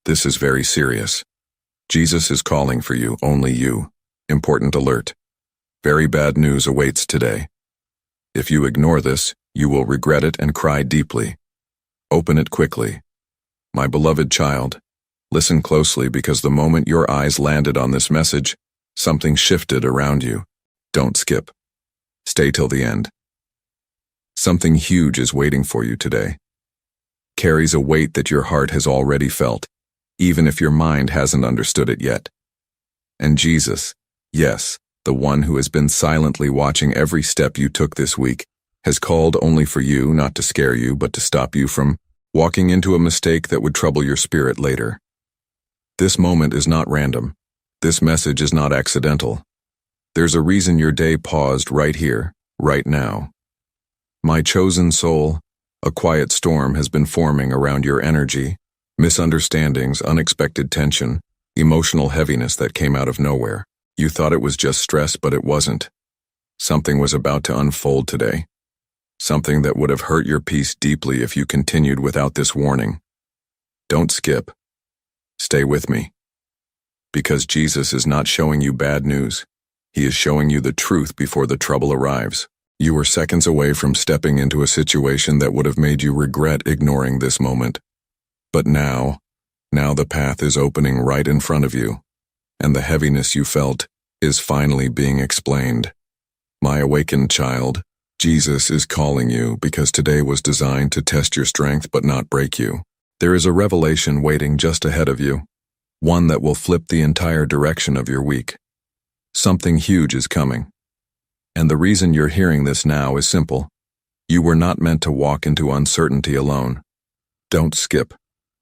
This is very serious. Jesus is calling for you, only you. Important alert. Very bad news awaits today. If you ignore this, you will regret it and cry deeply. Open it quickly. My beloved child, listen closely because the moment your eyes landed on this message, something shifted around you. Don't skip. Stay till the end. Something huge is waiting for you today. Carries a weight that your heart has already felt, even if your mind hasn't understood it yet. And Jesus, yes, the one who has been silently watching every step you took this week, has called only for you, not to scare you, but to stop you from walking into a mistake that would trouble your spirit later. This moment is not random. This message is not accidental. There's a reason your day paused right here, right now. My chosen soul, a quiet storm has been forming around your energy, misunderstandings, unexpected tension, emotional heaviness that came out of nowhere. You thought it was just stress, but it wasn't. Something was about to unfold today. Something that would have hurt your peace deeply if you continued without this warning. Don't skip. Stay with me. Because Jesus is not showing you bad news. He is showing you the truth before the trouble arrives. You were seconds away from stepping into a situation that would have made you regret ignoring this moment. But now the path is opening right in front of you, and the heaviness you felt is finally being explained. My awakened child, Jesus is calling you because today was designed to test your strength but not break you. There is a revelation waiting just ahead of you, one that will flip the entire direction of your week. Something huge is coming. And the reason you're hearing this now is simple. You were not meant to walk into uncertainty alone. Don't skip.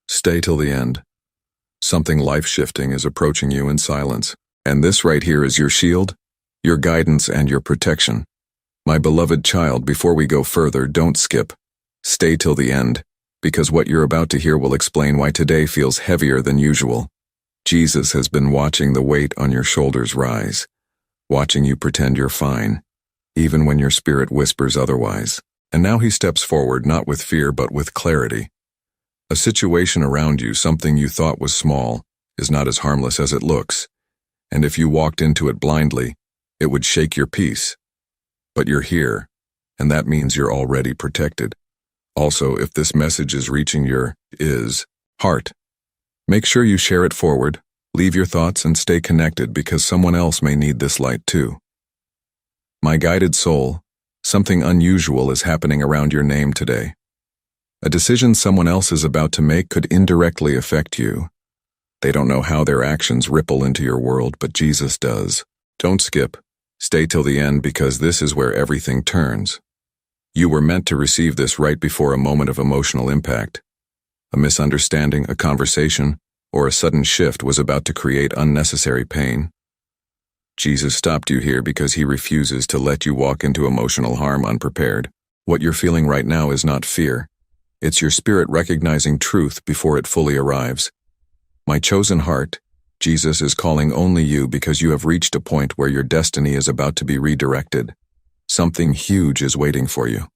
Stay till the end. Something life-shifting is approaching you in silence. And this right here is your shield, your guidance, and your protection. My beloved child, before we go further, don't skip. Stay till the end, because what you're about to hear will explain why today feels heavier than usual. Jesus has been watching the weight on your shoulders rise, watching you pretend you're fine, even when your spirit whispers otherwise. And now he steps forward, not with fear but with clarity. A situation around you, something you thought was small, is not as harmless as it looks. And if you walked into it blindly, it would shake your peace. But you're here, and that means you're already protected. Also, if this message is reaching your heart, make sure you share it forward, leave your thoughts, and stay connected because someone else may need this light too. My guided soul, something unusual is happening around your name today. A decision someone else is about to make could indirectly affect you. They don't know how their actions ripple into your world, but Jesus does. Don't skip. Stay till the end because this is where everything turns. You were meant to receive this right before a moment of emotional impact. A misunderstanding, a conversation, or a sudden shift was about to create unnecessary pain. Jesus stopped you here because he refuses to let you walk into emotional harm unprepared. What you're feeling right now is not fear. It's your spirit recognizing truth before it fully arrives. My chosen heart, Jesus is calling only you because you have reached a point where your destiny is about to be redirected. Something huge is waiting for you.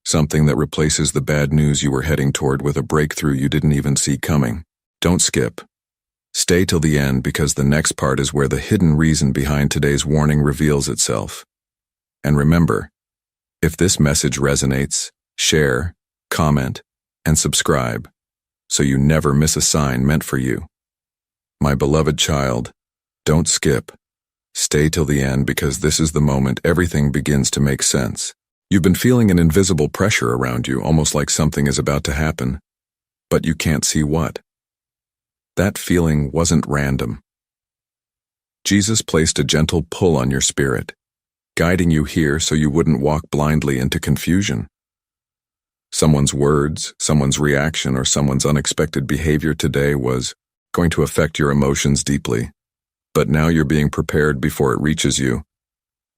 Something that replaces the bad news you were heading toward with a breakthrough you didn't even see coming. Don't skip. Stay till the end because the next part is where the hidden reason behind today's warning reveals itself. And remember, if this message resonates, share, comment, and subscribe so you never miss a sign meant for you. My beloved child, don't skip. Stay till the end because this is the moment everything begins to make sense. You've been feeling an invisible pressure around you, almost like something is about to happen, but you can't see what. That feeling wasn't random. Jesus placed a gentle pull on your spirit, guiding you here so you wouldn't walk blindly into confusion. Someone's words, someone's reaction, or someone's unexpected behavior today was going to affect your emotions deeply. But now you're being prepared before it reaches you.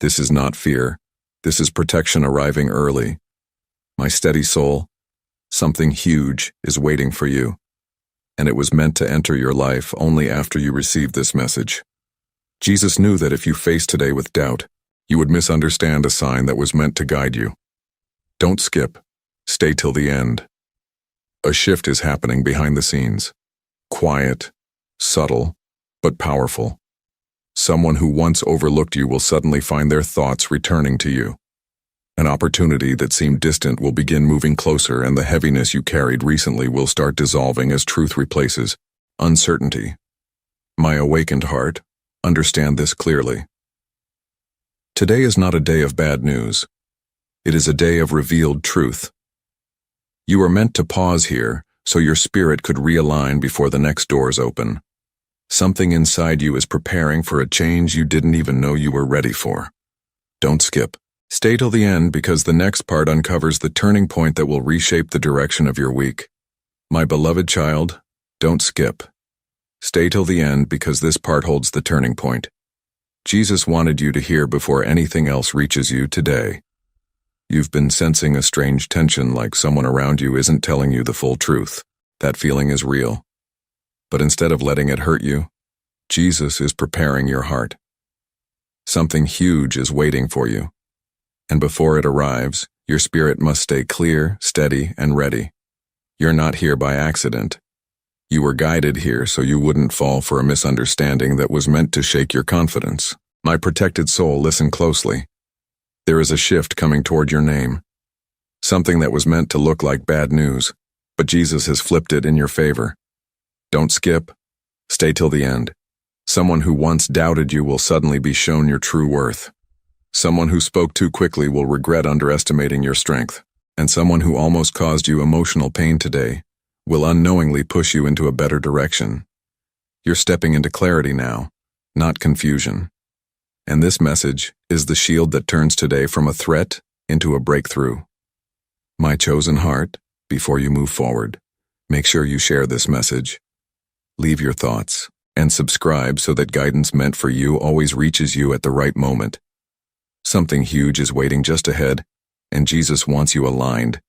This is not fear. This is protection arriving early. My steady soul, something huge is waiting for you. And it was meant to enter your life only after you received this message. Jesus knew that if you faced today with doubt, you would misunderstand a sign that was meant to guide you. Don't skip. Stay till the end. A shift is happening behind the scenes. Quiet, subtle, but powerful. Someone who once overlooked you will suddenly find their thoughts returning to you. An opportunity that seemed distant will begin moving closer, and the heaviness you carried recently will start dissolving as truth replaces uncertainty. My awakened heart, understand this clearly. Today is not a day of bad news. It is a day of revealed truth. You are meant to pause here so your spirit could realign before the next doors open. Something inside you is preparing for a change you didn't even know you were ready for. Don't skip. Stay till the end, because the next part uncovers the turning point that will reshape the direction of your week. My beloved child, don't skip. Stay till the end, because this part holds the turning point. Jesus wanted you to hear before anything else reaches you today. You've been sensing a strange tension, like someone around you isn't telling you the full truth. That feeling is real. But instead of letting it hurt you, Jesus is preparing your heart. Something huge is waiting for you. And before it arrives, your spirit must stay clear, steady, and ready. You're not here by accident. You were guided here so you wouldn't fall for a misunderstanding that was meant to shake your confidence. My protected soul, listen closely. There is a shift coming toward your name. Something that was meant to look like bad news, but Jesus has flipped it in your favor. Don't skip. Stay till the end. Someone who once doubted you will suddenly be shown your true worth. Someone who spoke too quickly will regret underestimating your strength. And someone who almost caused you emotional pain today will unknowingly push you into a better direction. You're stepping into clarity now, not confusion. And this message is the shield that turns today from a threat into a breakthrough. My chosen heart, before you move forward, make sure you share this message. Leave your thoughts and subscribe so that guidance meant for you always reaches you at the right moment. Something huge is waiting just ahead, and Jesus wants you aligned,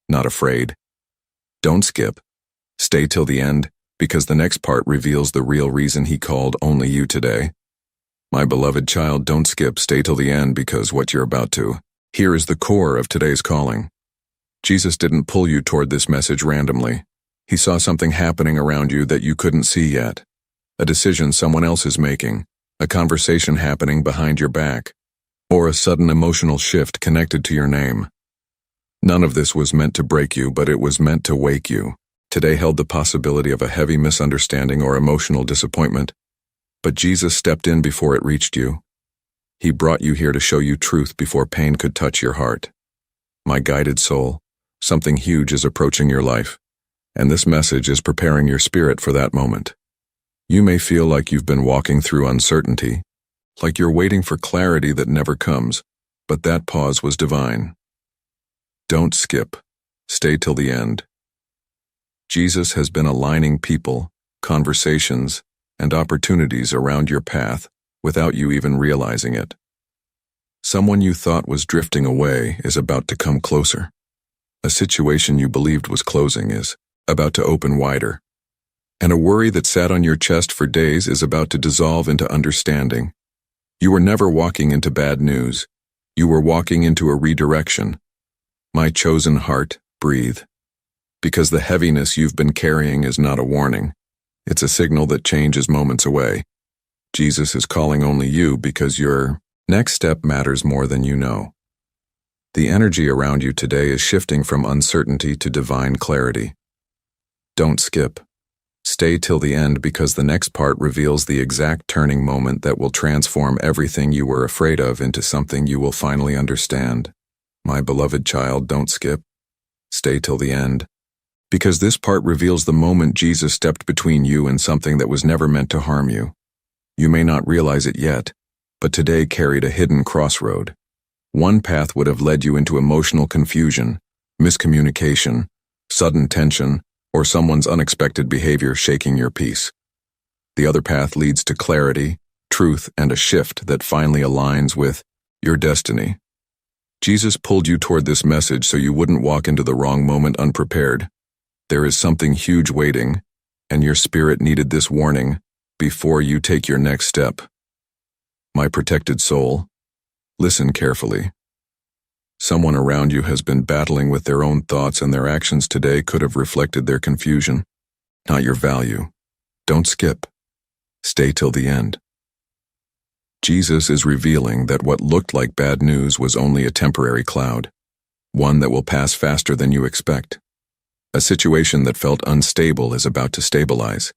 not afraid. Don't skip. Stay till the end, because the next part reveals the real reason he called only you today. My beloved child, don't skip. Stay till the end, because what you're about to hear is the core of today's calling. Jesus didn't pull you toward this message randomly. He saw something happening around you that you couldn't see yet. A decision someone else is making, a conversation happening behind your back, or a sudden emotional shift connected to your name. None of this was meant to break you, but it was meant to wake you. Today held the possibility of a heavy misunderstanding or emotional disappointment, but Jesus stepped in before it reached you. He brought you here to show you truth before pain could touch your heart. My guided soul, something huge is approaching your life, and this message is preparing your spirit for that moment. You may feel like you've been walking through uncertainty, like you're waiting for clarity that never comes, but that pause was divine. Don't skip. Stay till the end. Jesus has been aligning people, conversations, and opportunities around your path without you even realizing it. Someone you thought was drifting away is about to come closer. A situation you believed was closing is about to open wider. And a worry that sat on your chest for days is about to dissolve into understanding. You were never walking into bad news. You were walking into a redirection. My chosen heart, breathe. Because the heaviness you've been carrying is not a warning. It's a signal that change is moments away. Jesus is calling only you because your next step matters more than you know. The energy around you today is shifting from uncertainty to divine clarity. Don't skip. Stay till the end, because the next part reveals the exact turning moment that will transform everything you were afraid of into something you will finally understand. My beloved child, don't skip. Stay till the end, because this part reveals the moment Jesus stepped between you and something that was never meant to harm you. You may not realize it yet, but today carried a hidden crossroad. One path would have led you into emotional confusion, miscommunication, sudden tension, or someone's unexpected behavior shaking your peace. The other path leads to clarity, truth, and a shift that finally aligns with your destiny. Jesus pulled you toward this message so you wouldn't walk into the wrong moment unprepared. There is something huge waiting, and your spirit needed this warning before you take your next step. My protected soul, listen carefully. Someone around you has been battling with their own thoughts, and their actions today could have reflected their confusion, not your value. Don't skip. Stay till the end. Jesus is revealing that what looked like bad news was only a temporary cloud, one that will pass faster than you expect. A situation that felt unstable is about to stabilize.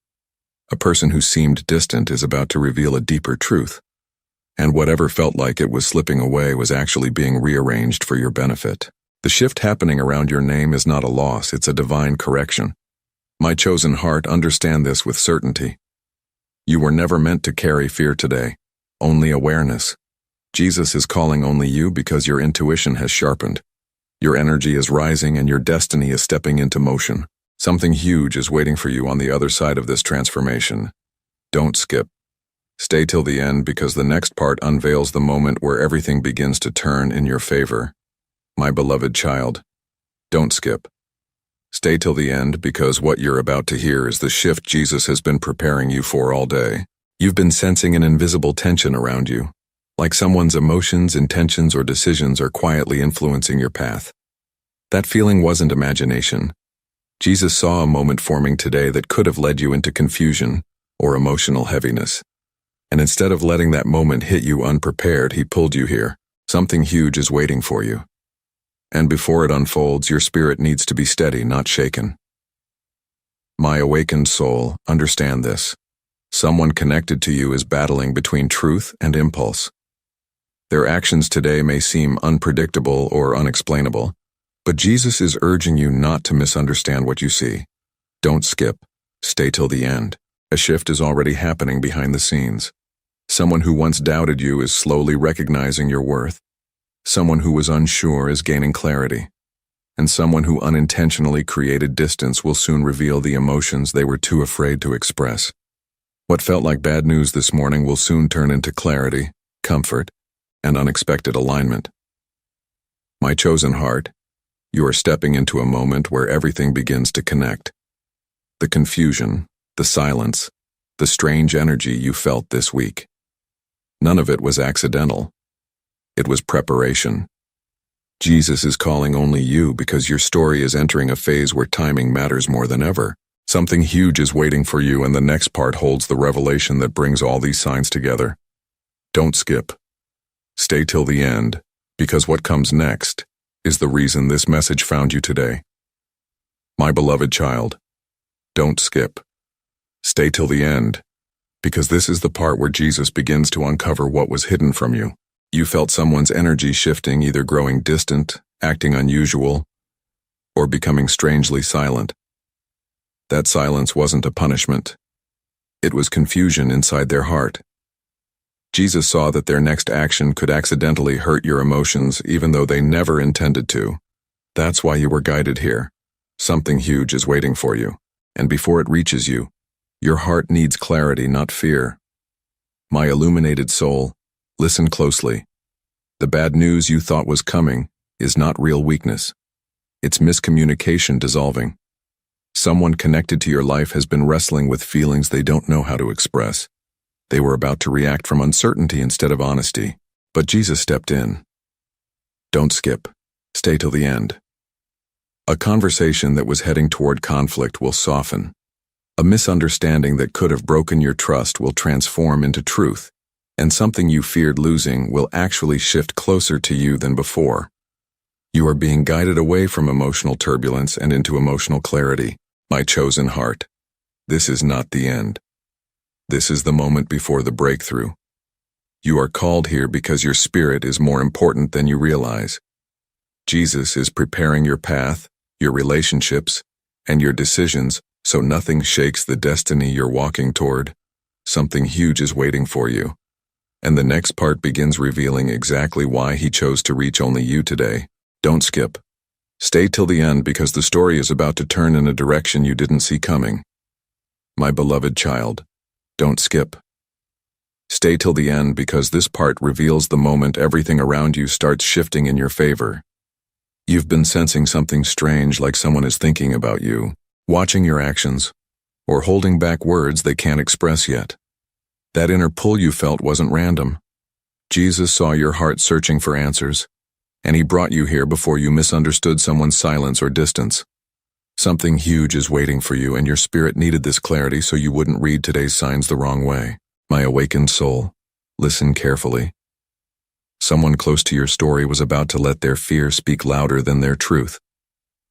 A person who seemed distant is about to reveal a deeper truth. And whatever felt like it was slipping away was actually being rearranged for your benefit. The shift happening around your name is not a loss, it's a divine correction. My chosen heart, understand this with certainty. You were never meant to carry fear today, only awareness. Jesus is calling only you because your intuition has sharpened. Your energy is rising and your destiny is stepping into motion. Something huge is waiting for you on the other side of this transformation. Don't skip. Stay till the end because the next part unveils the moment where everything begins to turn in your favor. My beloved child, don't skip. Stay till the end because what you're about to hear is the shift Jesus has been preparing you for all day. You've been sensing an invisible tension around you, like someone's emotions, intentions, or decisions are quietly influencing your path. That feeling wasn't imagination. Jesus saw a moment forming today that could have led you into confusion or emotional heaviness. And instead of letting that moment hit you unprepared, he pulled you here. Something huge is waiting for you. And before it unfolds, your spirit needs to be steady, not shaken. My awakened soul, understand this. Someone connected to you is battling between truth and impulse. Their actions today may seem unpredictable or unexplainable, but Jesus is urging you not to misunderstand what you see. Don't skip. Stay till the end. A shift is already happening behind the scenes. Someone who once doubted you is slowly recognizing your worth. Someone who was unsure is gaining clarity. And someone who unintentionally created distance will soon reveal the emotions they were too afraid to express. What felt like bad news this morning will soon turn into clarity, comfort, and unexpected alignment. My chosen heart, you are stepping into a moment where everything begins to connect. The confusion, the silence, the strange energy you felt this week. None of it was accidental. It was preparation. Jesus is calling only you because your story is entering a phase where timing matters more than ever. Something huge is waiting for you, and the next part holds the revelation that brings all these signs together. Don't skip. Stay till the end, because what comes next is the reason this message found you today. My beloved child, don't skip. Stay till the end, because this is the part where Jesus begins to uncover what was hidden from you. You felt someone's energy shifting, either growing distant, acting unusual, or becoming strangely silent. That silence wasn't a punishment. It was confusion inside their heart. Jesus saw that their next action could accidentally hurt your emotions even though they never intended to. That's why you were guided here. Something huge is waiting for you, and before it reaches you, your heart needs clarity, not fear. My illuminated soul, listen closely. The bad news you thought was coming is not real weakness. It's miscommunication dissolving. Someone connected to your life has been wrestling with feelings they don't know how to express. They were about to react from uncertainty instead of honesty, but Jesus stepped in. Don't skip. Stay till the end. A conversation that was heading toward conflict will soften. A misunderstanding that could have broken your trust will transform into truth, and something you feared losing will actually shift closer to you than before. You are being guided away from emotional turbulence and into emotional clarity. My chosen heart, this is not the end. This is the moment before the breakthrough. You are called here because your spirit is more important than you realize. Jesus is preparing your path, your relationships, and your decisions so nothing shakes the destiny you're walking toward. Something huge is waiting for you. And the next part begins revealing exactly why he chose to reach only you today. Don't skip. Stay till the end because the story is about to turn in a direction you didn't see coming. My beloved child, don't skip. Stay till the end because this part reveals the moment everything around you starts shifting in your favor. You've been sensing something strange, like someone is thinking about you, watching your actions, or holding back words they can't express yet. That inner pull you felt wasn't random. Jesus saw your heart searching for answers, and he brought you here before you misunderstood someone's silence or distance. Something huge is waiting for you, and your spirit needed this clarity so you wouldn't read today's signs the wrong way. My awakened soul, listen carefully. Someone close to your story was about to let their fear speak louder than their truth.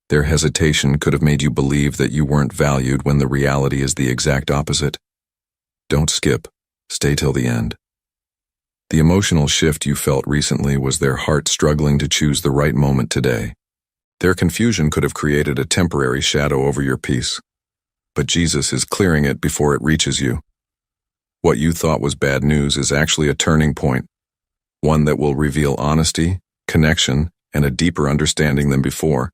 Their hesitation could have made you believe that you weren't valued when the reality is the exact opposite. Don't skip. Stay till the end. The emotional shift you felt recently was their heart struggling to choose the right moment today. Their confusion could have created a temporary shadow over your peace, but Jesus is clearing it before it reaches you. What you thought was bad news is actually a turning point, one that will reveal honesty, connection, and a deeper understanding than before.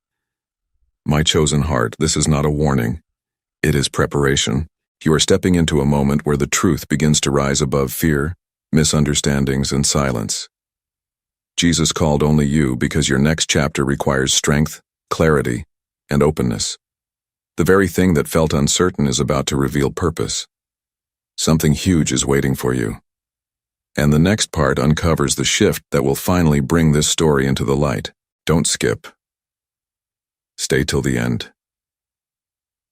My chosen heart, this is not a warning. It is preparation. You are stepping into a moment where the truth begins to rise above fear, misunderstandings, and silence. Jesus called only you because your next chapter requires strength, clarity, and openness. The very thing that felt uncertain is about to reveal purpose. Something huge is waiting for you. And the next part uncovers the shift that will finally bring this story into the light. Don't skip. Stay till the end.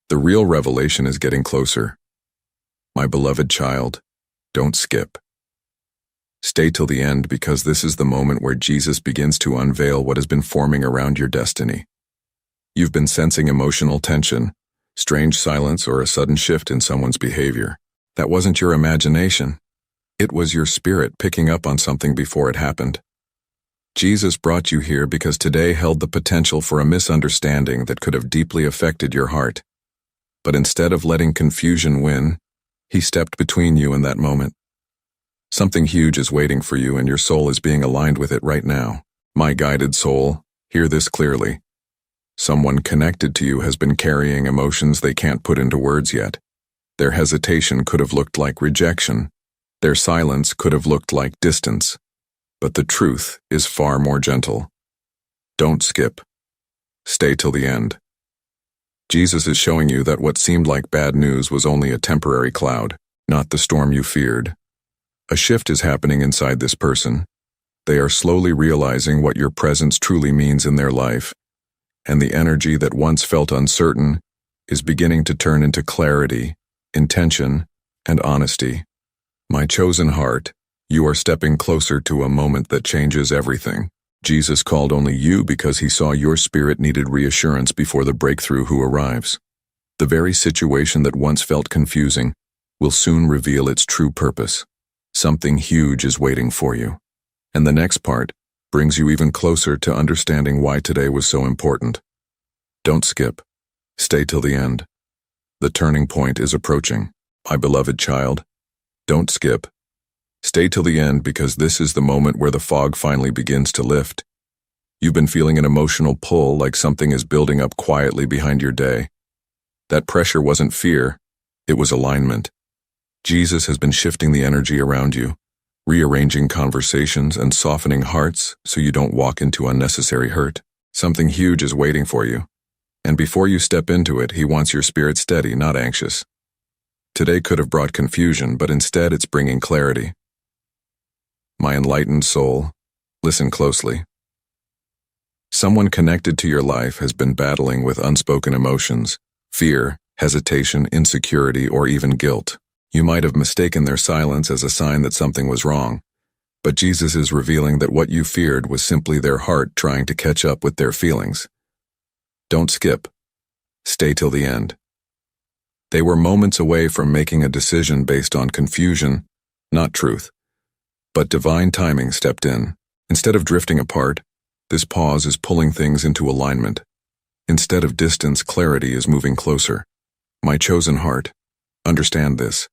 The real revelation is getting closer. My beloved child, don't skip. Stay till the end, because this is the moment where Jesus begins to unveil what has been forming around your destiny. You've been sensing emotional tension, strange silence, or a sudden shift in someone's behavior. That wasn't your imagination. It was your spirit picking up on something before it happened. Jesus brought you here because today held the potential for a misunderstanding that could have deeply affected your heart. But instead of letting confusion win, he stepped between you in that moment. Something huge is waiting for you, and your soul is being aligned with it right now. My guided soul, hear this clearly. Someone connected to you has been carrying emotions they can't put into words yet. Their hesitation could have looked like rejection. Their silence could have looked like distance. But the truth is far more gentle. Don't skip. Stay till the end. Jesus is showing you that what seemed like bad news was only a temporary cloud, not the storm you feared. A shift is happening inside this person. They are slowly realizing what your presence truly means in their life, and the energy that once felt uncertain is beginning to turn into clarity, intention, and honesty. My chosen heart, you are stepping closer to a moment that changes everything. Jesus called only you because he saw your spirit needed reassurance before the breakthrough who arrives. The very situation that once felt confusing will soon reveal its true purpose. Something huge is waiting for you. And the next part brings you even closer to understanding why today was so important. Don't skip. Stay till the end. The turning point is approaching. My beloved child, don't skip. Stay till the end, because this is the moment where the fog finally begins to lift. You've been feeling an emotional pull, like something is building up quietly behind your day. That pressure wasn't fear, it was alignment. Jesus has been shifting the energy around you, rearranging conversations and softening hearts so you don't walk into unnecessary hurt. Something huge is waiting for you. And before you step into it, he wants your spirit steady, not anxious. Today could have brought confusion, but instead it's bringing clarity. My enlightened soul, listen closely. Someone connected to your life has been battling with unspoken emotions, fear, hesitation, insecurity, or even guilt. You might have mistaken their silence as a sign that something was wrong, but Jesus is revealing that what you feared was simply their heart trying to catch up with their feelings. Don't skip. Stay till the end. They were moments away from making a decision based on confusion, not truth. But divine timing stepped in. Instead of drifting apart, this pause is pulling things into alignment. Instead of distance, clarity is moving closer. My chosen heart, understand this.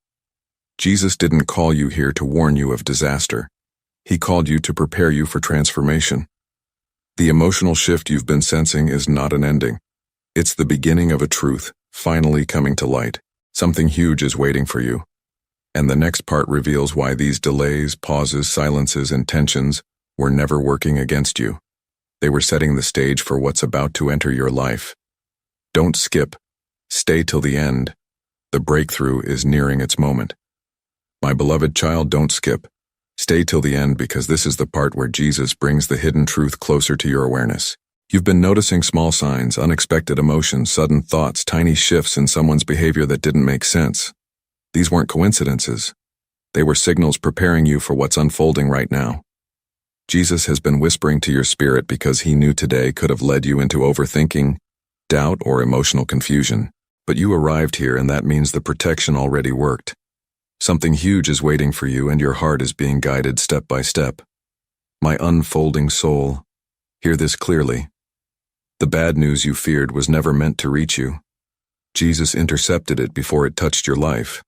Jesus didn't call you here to warn you of disaster. He called you to prepare you for transformation. The emotional shift you've been sensing is not an ending. It's the beginning of a truth, finally coming to light. Something huge is waiting for you. And the next part reveals why these delays, pauses, silences, and tensions were never working against you. They were setting the stage for what's about to enter your life. Don't skip. Stay till the end. The breakthrough is nearing its moment. My beloved child, don't skip. Stay till the end, because this is the part where Jesus brings the hidden truth closer to your awareness. You've been noticing small signs, unexpected emotions, sudden thoughts, tiny shifts in someone's behavior that didn't make sense. These weren't coincidences. They were signals preparing you for what's unfolding right now. Jesus has been whispering to your spirit because he knew today could have led you into overthinking, doubt, or emotional confusion. But you arrived here, and that means the protection already worked. Something huge is waiting for you, and your heart is being guided step by step. My unfolding soul, hear this clearly. The bad news you feared was never meant to reach you. Jesus intercepted it before it touched your life.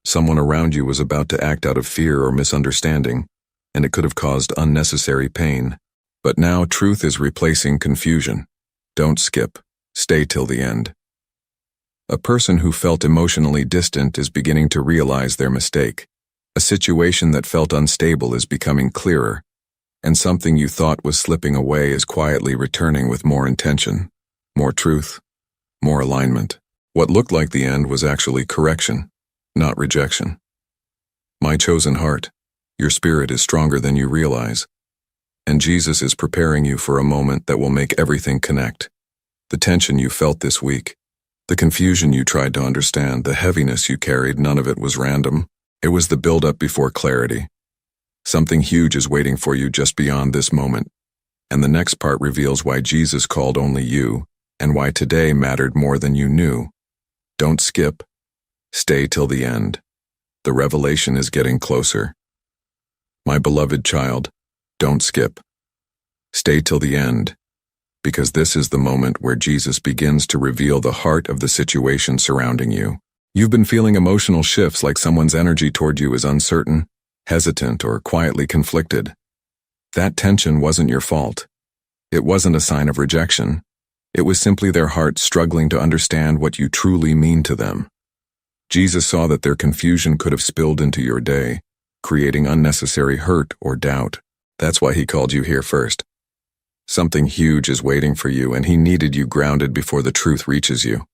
Someone around you was about to act out of fear or misunderstanding, and it could have caused unnecessary pain. But now truth is replacing confusion. Don't skip. Stay till the end. A person who felt emotionally distant is beginning to realize their mistake. A situation that felt unstable is becoming clearer, and something you thought was slipping away is quietly returning with more intention, more truth, more alignment. What looked like the end was actually correction, not rejection. My chosen heart, your spirit is stronger than you realize, and Jesus is preparing you for a moment that will make everything connect. The tension you felt this week, the confusion you tried to understand, the heaviness you carried, none of it was random. It was the build-up before clarity. Something huge is waiting for you just beyond this moment, and the next part reveals why Jesus called only you, and why today mattered more than you knew. Don't skip. Stay till the end. The revelation is getting closer. My beloved child, don't skip. Stay till the end, because this is the moment where Jesus begins to reveal the heart of the situation surrounding you. You've been feeling emotional shifts, like someone's energy toward you is uncertain, hesitant, or quietly conflicted. That tension wasn't your fault. It wasn't a sign of rejection. It was simply their heart struggling to understand what you truly mean to them. Jesus saw that their confusion could have spilled into your day, creating unnecessary hurt or doubt. That's why he called you here first. Something huge is waiting for you, and he needed you grounded before the truth reaches you.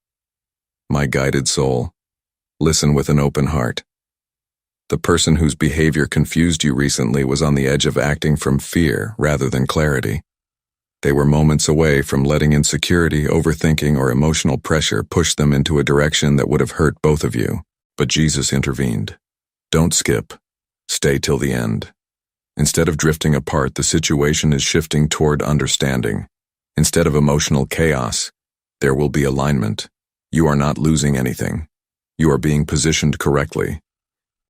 My guided soul, listen with an open heart. The person whose behavior confused you recently was on the edge of acting from fear rather than clarity. They were moments away from letting insecurity, overthinking, or emotional pressure push them into a direction that would have hurt both of you. But Jesus intervened. Don't skip. Stay till the end. Instead of drifting apart, the situation is shifting toward understanding. Instead of emotional chaos, there will be alignment. You are not losing anything. You are being positioned correctly.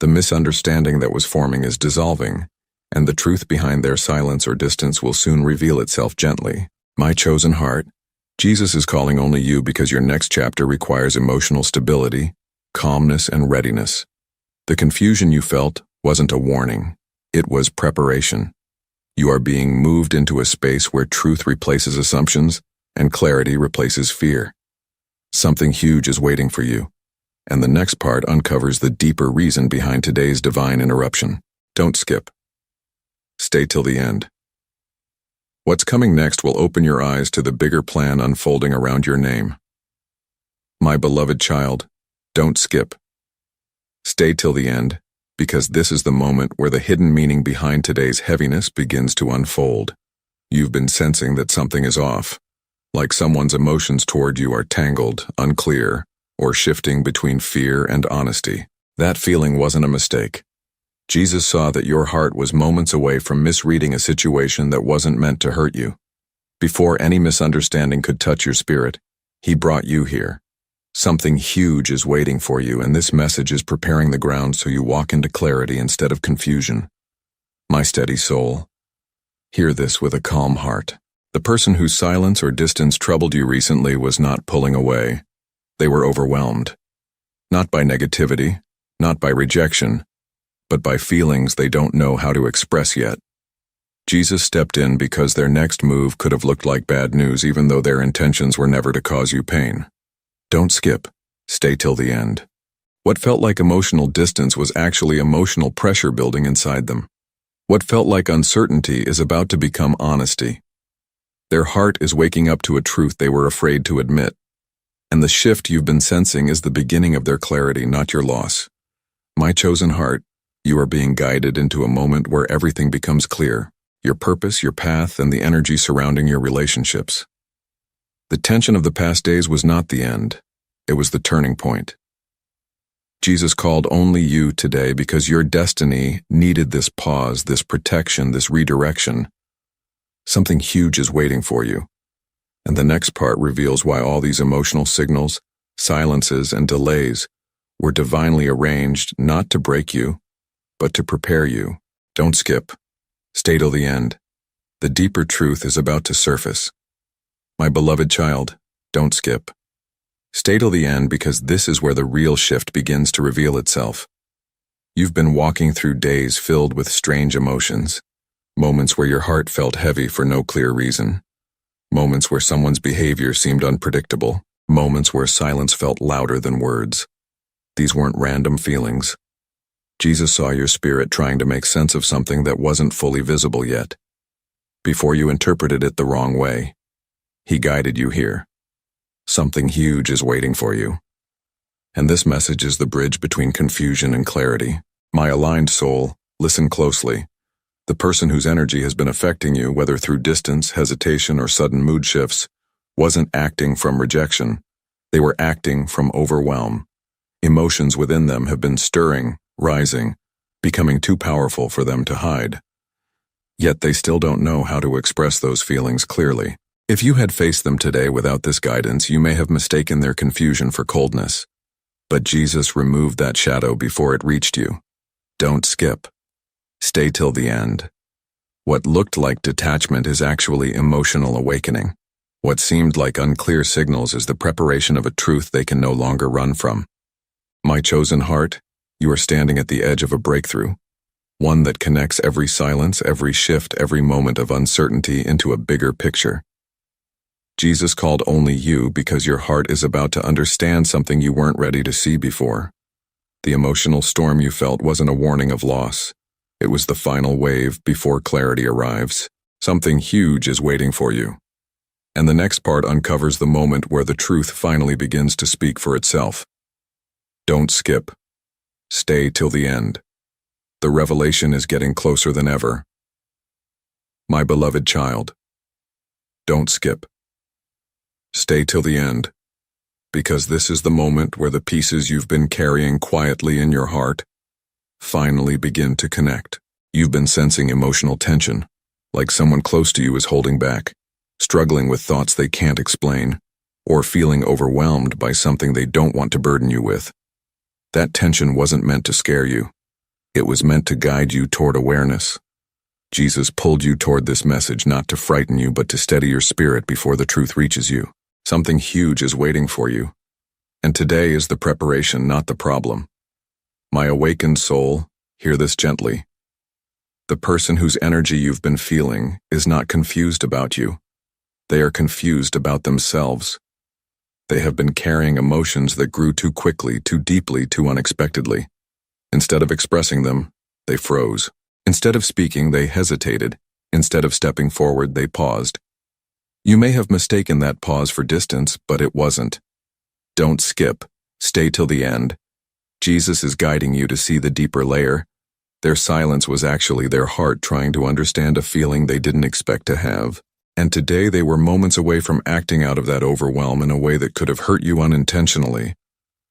The misunderstanding that was forming is dissolving, and the truth behind their silence or distance will soon reveal itself gently. My chosen heart, Jesus is calling only you because your next chapter requires emotional stability, calmness, and readiness. The confusion you felt wasn't a warning. It was preparation. You are being moved into a space where truth replaces assumptions and clarity replaces fear. Something huge is waiting for you, and the next part uncovers the deeper reason behind today's divine interruption. Don't skip. Stay till the end. What's coming next will open your eyes to the bigger plan unfolding around your name. My beloved child, don't skip. Stay till the end, because this is the moment where the hidden meaning behind today's heaviness begins to unfold. You've been sensing that something is off, like someone's emotions toward you are tangled, unclear, or shifting between fear and honesty. That feeling wasn't a mistake. Jesus saw that your heart was moments away from misreading a situation that wasn't meant to hurt you. Before any misunderstanding could touch your spirit, he brought you here. Something huge is waiting for you, and this message is preparing the ground so you walk into clarity instead of confusion. My steady soul, hear this with a calm heart. The person whose silence or distance troubled you recently was not pulling away. They were overwhelmed. Not by negativity, not by rejection, but by feelings they don't know how to express yet. Jesus stepped in because their next move could have looked like bad news, even though their intentions were never to cause you pain. Don't skip. Stay till the end. What felt like emotional distance was actually emotional pressure building inside them. What felt like uncertainty is about to become honesty. Their heart is waking up to a truth they were afraid to admit. And the shift you've been sensing is the beginning of their clarity, not your loss. My chosen heart, you are being guided into a moment where everything becomes clear. Your purpose, your path, and the energy surrounding your relationships. The tension of the past days was not the end. It was the turning point. Jesus called only you today because your destiny needed this pause, this protection, this redirection. Something huge is waiting for you. And the next part reveals why all these emotional signals, silences, and delays were divinely arranged not to break you, but to prepare you. Don't skip. Stay till the end. The deeper truth is about to surface. My beloved child, don't skip. Stay till the end because this is where the real shift begins to reveal itself. You've been walking through days filled with strange emotions, moments where your heart felt heavy for no clear reason, moments where someone's behavior seemed unpredictable, moments where silence felt louder than words. These weren't random feelings. Jesus saw your spirit trying to make sense of something that wasn't fully visible yet. Before you interpreted it the wrong way, He guided you here. Something huge is waiting for you. And this message is the bridge between confusion and clarity. My aligned soul, listen closely. The person whose energy has been affecting you, whether through distance, hesitation, or sudden mood shifts, wasn't acting from rejection. They were acting from overwhelm. Emotions within them have been stirring, rising, becoming too powerful for them to hide. Yet they still don't know how to express those feelings clearly. If you had faced them today without this guidance, you may have mistaken their confusion for coldness. But Jesus removed that shadow before it reached you. Don't skip. Stay till the end. What looked like detachment is actually emotional awakening. What seemed like unclear signals is the preparation of a truth they can no longer run from. My chosen heart, you are standing at the edge of a breakthrough. One that connects every silence, every shift, every moment of uncertainty into a bigger picture. Jesus called only you because your heart is about to understand something you weren't ready to see before. The emotional storm you felt wasn't a warning of loss. It was the final wave before clarity arrives. Something huge is waiting for you. And the next part uncovers the moment where the truth finally begins to speak for itself. Don't skip. Stay till the end. The revelation is getting closer than ever. My beloved child, don't skip. Stay till the end, because this is the moment where the pieces you've been carrying quietly in your heart finally begin to connect. You've been sensing emotional tension, like someone close to you is holding back, struggling with thoughts they can't explain, or feeling overwhelmed by something they don't want to burden you with. That tension wasn't meant to scare you. It was meant to guide you toward awareness. Jesus pulled you toward this message not to frighten you, but to steady your spirit before the truth reaches you. Something huge is waiting for you. And today is the preparation, not the problem. My awakened soul, hear this gently. The person whose energy you've been feeling is not confused about you. They are confused about themselves. They have been carrying emotions that grew too quickly, too deeply, too unexpectedly. Instead of expressing them, they froze. Instead of speaking, they hesitated. Instead of stepping forward, they paused. You may have mistaken that pause for distance, but it wasn't. Don't skip. Stay till the end. Jesus is guiding you to see the deeper layer. Their silence was actually their heart trying to understand a feeling they didn't expect to have. And today they were moments away from acting out of that overwhelm in a way that could have hurt you unintentionally.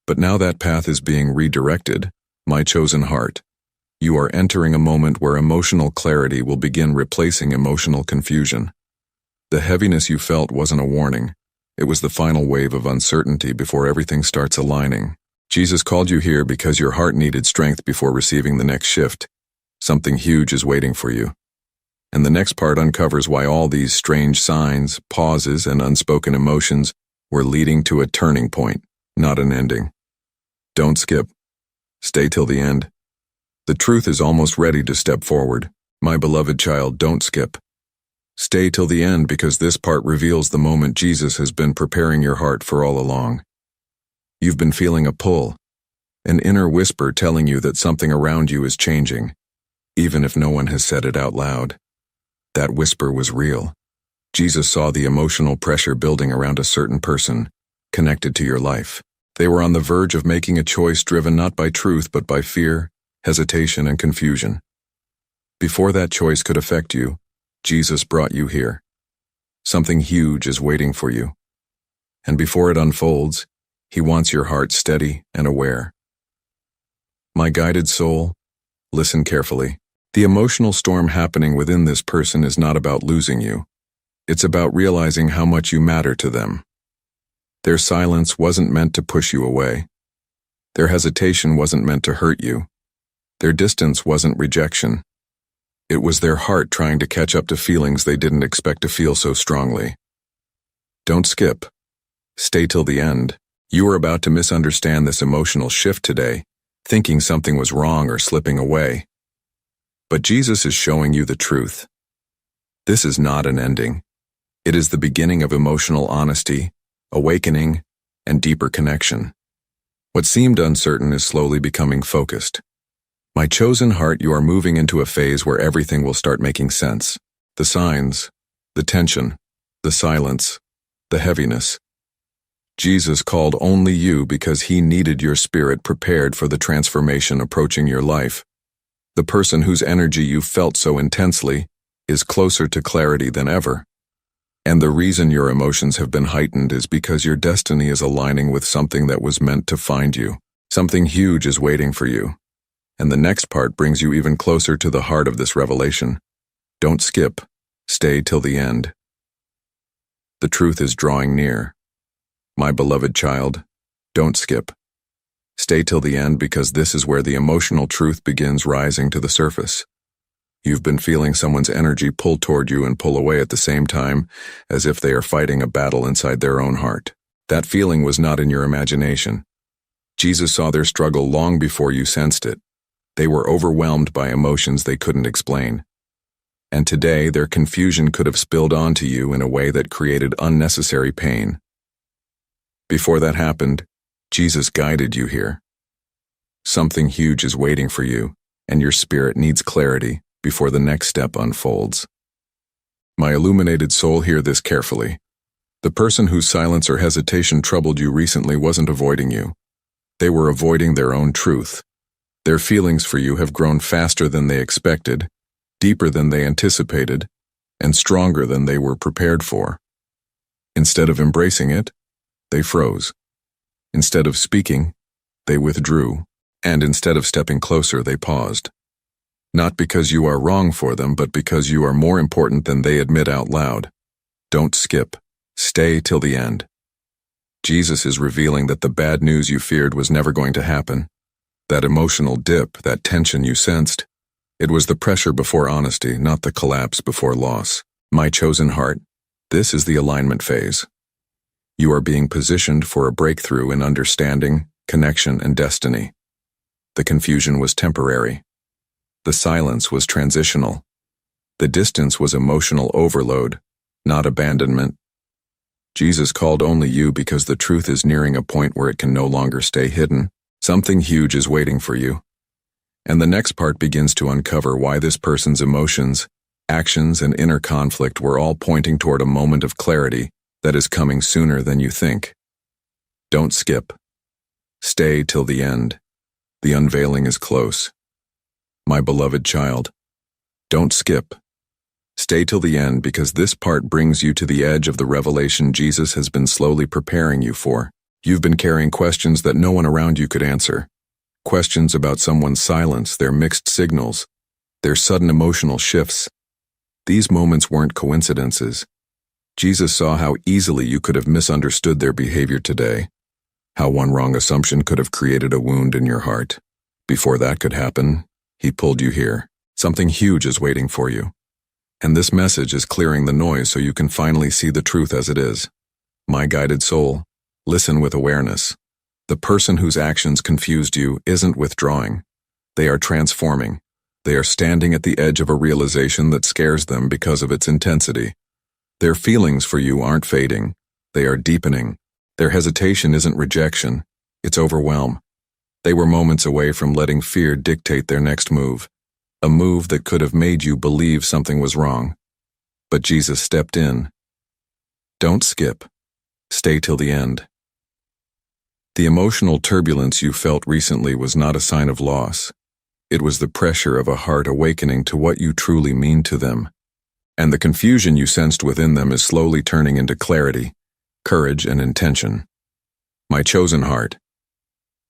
But now that path is being redirected, my chosen heart. You are entering a moment where emotional clarity will begin replacing emotional confusion. The heaviness you felt wasn't a warning. It was the final wave of uncertainty before everything starts aligning. Jesus called you here because your heart needed strength before receiving the next shift. Something huge is waiting for you. And the next part uncovers why all these strange signs, pauses, and unspoken emotions were leading to a turning point, not an ending. Don't skip. Stay till the end. The truth is almost ready to step forward. My beloved child, don't skip. Stay till the end because this part reveals the moment Jesus has been preparing your heart for all along. You've been feeling a pull, an inner whisper telling you that something around you is changing, even if no one has said it out loud. That whisper was real. Jesus saw the emotional pressure building around a certain person, connected to your life. They were on the verge of making a choice driven not by truth but by fear, hesitation, and confusion. Before that choice could affect you, Jesus brought you here. Something huge is waiting for you. And before it unfolds, he wants your heart steady and aware. My guided soul, listen carefully. The emotional storm happening within this person is not about losing you. It's about realizing how much you matter to them. Their silence wasn't meant to push you away. Their hesitation wasn't meant to hurt you. Their distance wasn't rejection. It was their heart trying to catch up to feelings they didn't expect to feel so strongly. Don't skip. Stay till the end. You are about to misunderstand this emotional shift today, thinking something was wrong or slipping away. But Jesus is showing you the truth. This is not an ending. It is the beginning of emotional honesty, awakening, and deeper connection. What seemed uncertain is slowly becoming focused. My chosen heart, you are moving into a phase where everything will start making sense. The signs, the tension, the silence, the heaviness. Jesus called only you because he needed your spirit prepared for the transformation approaching your life. The person whose energy you felt so intensely is closer to clarity than ever. And the reason your emotions have been heightened is because your destiny is aligning with something that was meant to find you. Something huge is waiting for you. And the next part brings you even closer to the heart of this revelation. Don't skip. Stay till the end. The truth is drawing near. My beloved child, don't skip. Stay till the end because this is where the emotional truth begins rising to the surface. You've been feeling someone's energy pull toward you and pull away at the same time, as if they are fighting a battle inside their own heart. That feeling was not in your imagination. Jesus saw their struggle long before you sensed it. They were overwhelmed by emotions they couldn't explain. And today, their confusion could have spilled onto you in a way that created unnecessary pain. Before that happened, Jesus guided you here. Something huge is waiting for you, and your spirit needs clarity before the next step unfolds. My illuminated soul, hear this carefully. The person whose silence or hesitation troubled you recently wasn't avoiding you. They were avoiding their own truth. Their feelings for you have grown faster than they expected, deeper than they anticipated, and stronger than they were prepared for. Instead of embracing it, they froze. Instead of speaking, they withdrew. And instead of stepping closer, they paused. Not because you are wrong for them, but because you are more important than they admit out loud. Don't skip. Stay till the end. Jesus is revealing that the bad news you feared was never going to happen. That emotional dip, that tension you sensed, it was the pressure before honesty, not the collapse before loss. My chosen heart, this is the alignment phase. You are being positioned for a breakthrough in understanding, connection, and destiny. The confusion was temporary. The silence was transitional. The distance was emotional overload, not abandonment. Jesus called only you because the truth is nearing a point where it can no longer stay hidden. Something huge is waiting for you. And the next part begins to uncover why this person's emotions, actions, and inner conflict were all pointing toward a moment of clarity that is coming sooner than you think. Don't skip. Stay till the end. The unveiling is close. My beloved child, don't skip. Stay till the end because this part brings you to the edge of the revelation Jesus has been slowly preparing you for. You've been carrying questions that no one around you could answer. Questions about someone's silence, their mixed signals, their sudden emotional shifts. These moments weren't coincidences. Jesus saw how easily you could have misunderstood their behavior today, how one wrong assumption could have created a wound in your heart. Before that could happen, he pulled you here. Something huge is waiting for you. And this message is clearing the noise so you can finally see the truth as it is. My guided soul, listen with awareness. The person whose actions confused you isn't withdrawing. They are transforming. They are standing at the edge of a realization that scares them because of its intensity. Their feelings for you aren't fading. They are deepening. Their hesitation isn't rejection. It's overwhelm. They were moments away from letting fear dictate their next move. A move that could have made you believe something was wrong. But Jesus stepped in. Don't skip. Stay till the end. The emotional turbulence you felt recently was not a sign of loss. It was the pressure of a heart awakening to what you truly mean to them. And the confusion you sensed within them is slowly turning into clarity, courage, and intention. My chosen heart,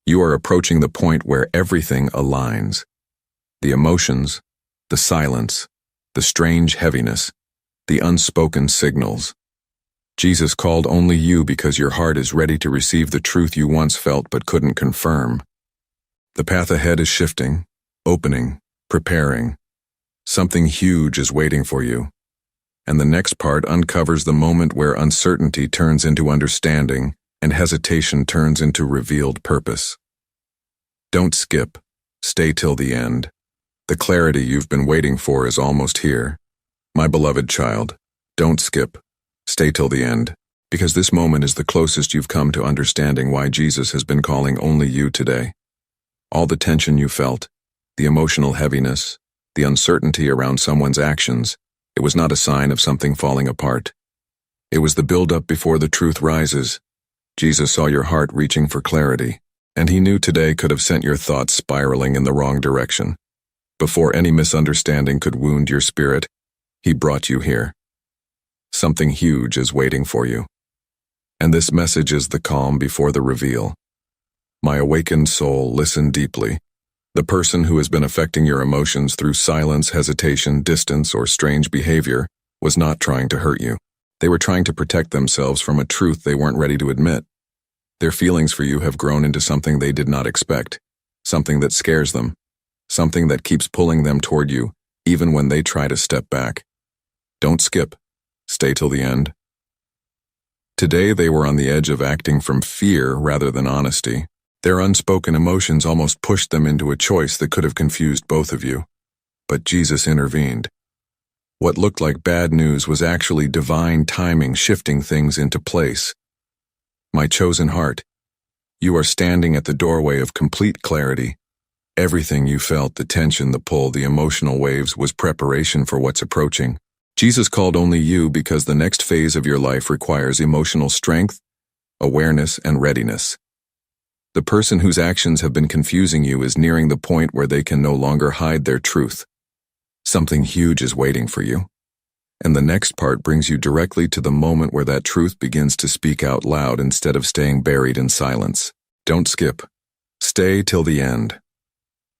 you are approaching the point where everything aligns. The emotions, the silence, the strange heaviness, the unspoken signals. Jesus called only you because your heart is ready to receive the truth you once felt but couldn't confirm. The path ahead is shifting, opening, preparing. Something huge is waiting for you. And the next part uncovers the moment where uncertainty turns into understanding and hesitation turns into revealed purpose. Don't skip. Stay till the end. The clarity you've been waiting for is almost here. My beloved child, don't skip. Stay till the end, because this moment is the closest you've come to understanding why Jesus has been calling only you today. All the tension you felt, the emotional heaviness, the uncertainty around someone's actions, it was not a sign of something falling apart. It was the build-up before the truth rises. Jesus saw your heart reaching for clarity, and he knew today could have sent your thoughts spiraling in the wrong direction. Before any misunderstanding could wound your spirit, he brought you here. Something huge is waiting for you. And this message is the calm before the reveal. My awakened soul, listen deeply. The person who has been affecting your emotions through silence, hesitation, distance, or strange behavior was not trying to hurt you. They were trying to protect themselves from a truth they weren't ready to admit. Their feelings for you have grown into something they did not expect, something that scares them, something that keeps pulling them toward you, even when they try to step back. Don't skip. Stay till the end. Today they were on the edge of acting from fear rather than honesty. Their unspoken emotions almost pushed them into a choice that could have confused both of you. But Jesus intervened. What looked like bad news was actually divine timing shifting things into place. My chosen heart, you are standing at the doorway of complete clarity. Everything you felt, the tension, the pull, the emotional waves, was preparation for what's approaching. Jesus called only you because the next phase of your life requires emotional strength, awareness, and readiness. The person whose actions have been confusing you is nearing the point where they can no longer hide their truth. Something huge is waiting for you. And the next part brings you directly to the moment where that truth begins to speak out loud instead of staying buried in silence. Don't skip. Stay till the end.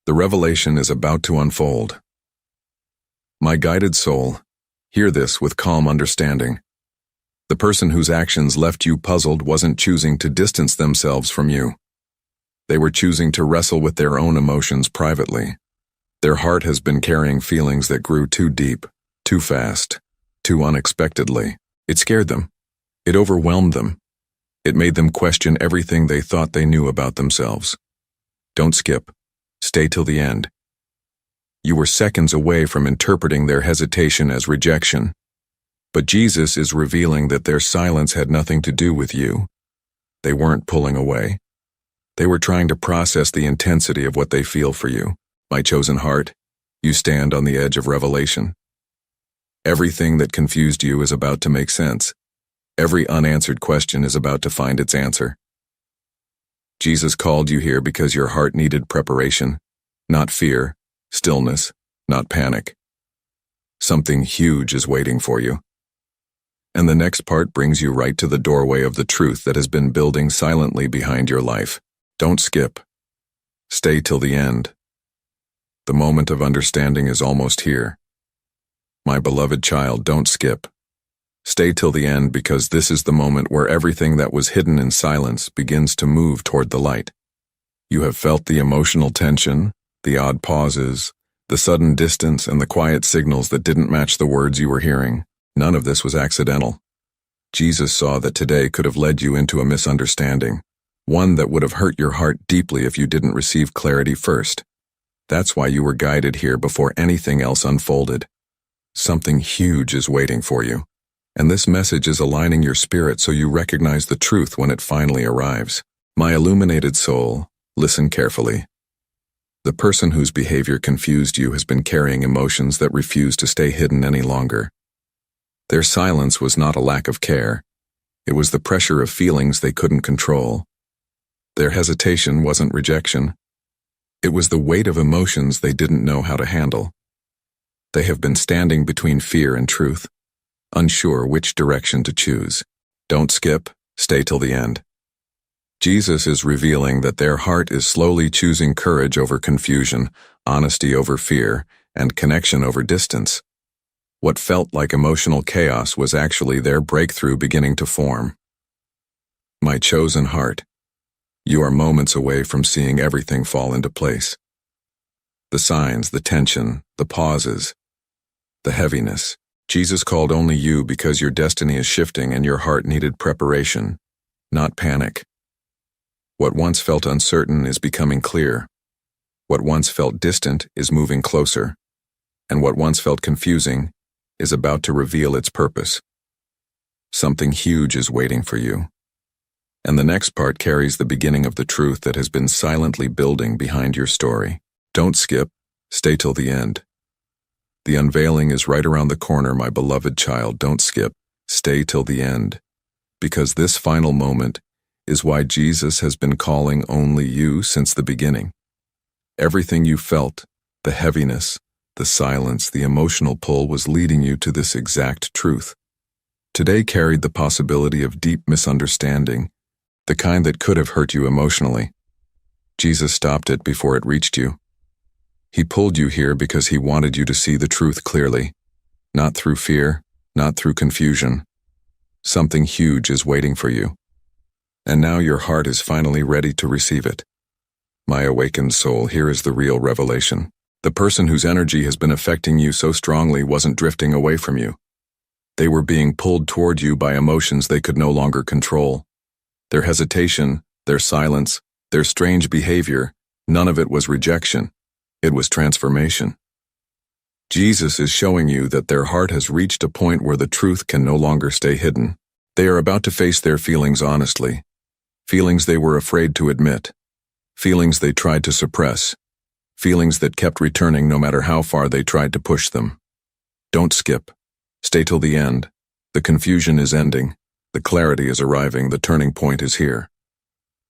The revelation is about to unfold. My guided soul, hear this with calm understanding. The person whose actions left you puzzled wasn't choosing to distance themselves from you. They were choosing to wrestle with their own emotions privately. Their heart has been carrying feelings that grew too deep, too fast, too unexpectedly. It scared them. It overwhelmed them. It made them question everything they thought they knew about themselves. Don't skip. Stay till the end. You were seconds away from interpreting their hesitation as rejection. But Jesus is revealing that their silence had nothing to do with you. They weren't pulling away. They were trying to process the intensity of what they feel for you. My chosen heart, you stand on the edge of revelation. Everything that confused you is about to make sense. Every unanswered question is about to find its answer. Jesus called you here because your heart needed preparation, not fear, stillness, not panic. Something huge is waiting for you. And the next part brings you right to the doorway of the truth that has been building silently behind your life. Don't skip. Stay till the end. The moment of understanding is almost here. My beloved child, don't skip. Stay till the end because this is the moment where everything that was hidden in silence begins to move toward the light. You have felt the emotional tension, the odd pauses, the sudden distance, and the quiet signals that didn't match the words you were hearing. None of this was accidental. Jesus saw that today could have led you into a misunderstanding, one that would have hurt your heart deeply if you didn't receive clarity first. That's why you were guided here before anything else unfolded. Something huge is waiting for you, and this message is aligning your spirit so you recognize the truth when it finally arrives. My illuminated soul, listen carefully. The person whose behavior confused you has been carrying emotions that refuse to stay hidden any longer. Their silence was not a lack of care. It was the pressure of feelings they couldn't control. Their hesitation wasn't rejection. It was the weight of emotions they didn't know how to handle. They have been standing between fear and truth, unsure which direction to choose. Don't skip. Stay till the end. Jesus is revealing that their heart is slowly choosing courage over confusion, honesty over fear, and connection over distance. What felt like emotional chaos was actually their breakthrough beginning to form. My chosen heart, you are moments away from seeing everything fall into place. The signs, the tension, the pauses, the heaviness. Jesus called only you because your destiny is shifting and your heart needed preparation, not panic. What once felt uncertain is becoming clear. What once felt distant is moving closer. And what once felt confusing is about to reveal its purpose. Something huge is waiting for you. And the next part carries the beginning of the truth that has been silently building behind your story. Don't skip, stay till the end. The unveiling is right around the corner, my beloved child. Don't skip, stay till the end. Because this final moment is why Jesus has been calling only you since the beginning. Everything you felt, the heaviness, the silence, the emotional pull was leading you to this exact truth. Today carried the possibility of deep misunderstanding, the kind that could have hurt you emotionally. Jesus stopped it before it reached you. He pulled you here because he wanted you to see the truth clearly, not through fear, not through confusion. Something huge is waiting for you. And now your heart is finally ready to receive it. My awakened soul, here is the real revelation. The person whose energy has been affecting you so strongly wasn't drifting away from you. They were being pulled toward you by emotions they could no longer control. Their hesitation, their silence, their strange behavior, none of it was rejection. It was transformation. Jesus is showing you that their heart has reached a point where the truth can no longer stay hidden. They are about to face their feelings honestly. Feelings they were afraid to admit. Feelings they tried to suppress. Feelings that kept returning no matter how far they tried to push them. Don't skip. Stay till the end. The confusion is ending. The clarity is arriving. The turning point is here.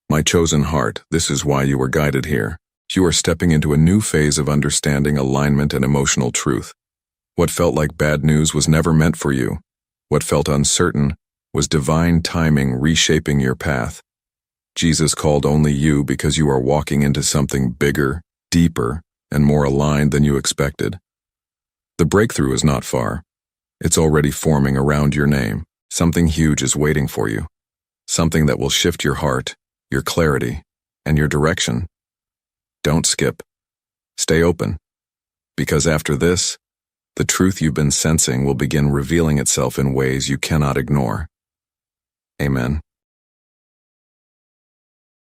My chosen heart, this is why you were guided here. You are stepping into a new phase of understanding, alignment, and emotional truth. What felt like bad news was never meant for you. What felt uncertain was divine timing reshaping your path. Jesus called only you because you are walking into something bigger, deeper, and more aligned than you expected. The breakthrough is not far. It's already forming around your name. Something huge is waiting for you. Something that will shift your heart, your clarity, and your direction. Don't skip. Stay open. Because after this, the truth you've been sensing will begin revealing itself in ways you cannot ignore. Amen.